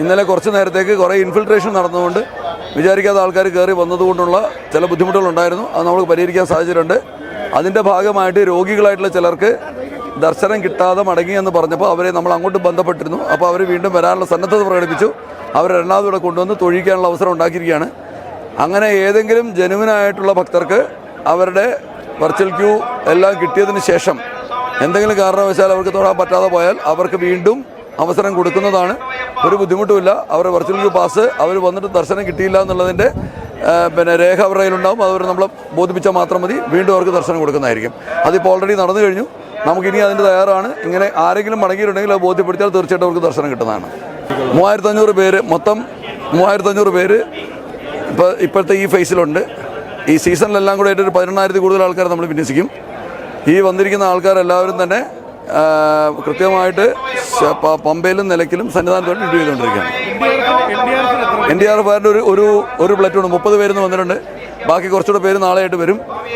ഇന്നലെ കുറച്ച് നേരത്തേക്ക് കുറേ ഇൻഫിൽട്രേഷൻ നടന്നുകൊണ്ട് വിചാരിക്കാത്ത ആൾക്കാർ കയറി വന്നതുകൊണ്ടുള്ള ചില ബുദ്ധിമുട്ടുകളുണ്ടായിരുന്നു. അത് നമുക്ക് പരിഹരിക്കാൻ സാധിച്ചിട്ടുണ്ട്. അതിൻ്റെ ഭാഗമായിട്ട് രോഗികളായിട്ടുള്ള ചിലർക്ക് ദർശനം കിട്ടാതെ മടങ്ങിയെന്ന് പറഞ്ഞപ്പോൾ അവരെ നമ്മൾ അങ്ങോട്ട് ബന്ധപ്പെട്ടിരുന്നു. അപ്പോൾ അവർ വീണ്ടും വരാനുള്ള സന്നദ്ധത പ്രകടിപ്പിച്ചു. അവർ എറണാകുളത്ത് കൊണ്ടുവന്ന് തൊഴിക്കാനുള്ള അവസരം ഉണ്ടാക്കിയിരിക്കുകയാണ്. അങ്ങനെ ഏതെങ്കിലും ജനുവിനായിട്ടുള്ള ഭക്തർക്ക് അവരുടെ വെർച്വൽ ക്യൂ എല്ലാം കിട്ടിയതിന് ശേഷം എന്തെങ്കിലും കാരണവശാൽ അവർക്ക് തൊഴാൻ പറ്റാതെ പോയാൽ അവർക്ക് വീണ്ടും അവസരം കൊടുക്കുന്നതാണ്. ഒരു ബുദ്ധിമുട്ടുമില്ല. അവരുടെ വെർച്വൽ ക്യൂ പാസ് അവർ വന്നിട്ട് ദർശനം കിട്ടിയില്ല എന്നുള്ളതിൻ്റെ രേഖ അവരുടെ കയ്യിലുണ്ടാവും. അവർ നമ്മളെ ബോധിപ്പിച്ചാൽ മാത്രം മതി. വീണ്ടും അവർക്ക് ദർശനം കൊടുക്കുന്നതായിരിക്കും. അതിപ്പോൾ ഓൾറെഡി നടന്നു കഴിഞ്ഞു. നമുക്കിനി അതിൻ്റെ തയ്യാറാണ്. ഇങ്ങനെ ആരെങ്കിലും മടങ്ങിയിട്ടുണ്ടെങ്കിൽ അത് ബോധ്യപ്പെടുത്തിയാൽ തീർച്ചയായിട്ടും അവർക്ക് ദർശനം കിട്ടുന്നതാണ്. 3500 പേര്, മൊത്തം 3500 പേര് ഇപ്പോഴത്തെ ഈ ഫേസിലുണ്ട്. ഈ സീസണിലെല്ലാം കൂടെ ആയിട്ട് ഒരു 18,000 കൂടുതൽ ആൾക്കാർ നമ്മൾ വിന്യസിക്കും. ഈ വന്നിരിക്കുന്ന ആൾക്കാരെല്ലാവരും തന്നെ കൃത്യമായിട്ട് പമ്പയിലും നിലയ്ക്കലും സന്നിധാനത്തോട് ഡ്യൂട്ടി ചെയ്തുകൊണ്ടിരിക്കുകയാണ്. NDRF ഒരു പ്ലറ്റൂൺ 30 പേരിന്ന് വന്നിട്ടുണ്ട്. ബാക്കി കുറച്ചുകൂടെ പേര് നാളെയായിട്ട് വരും.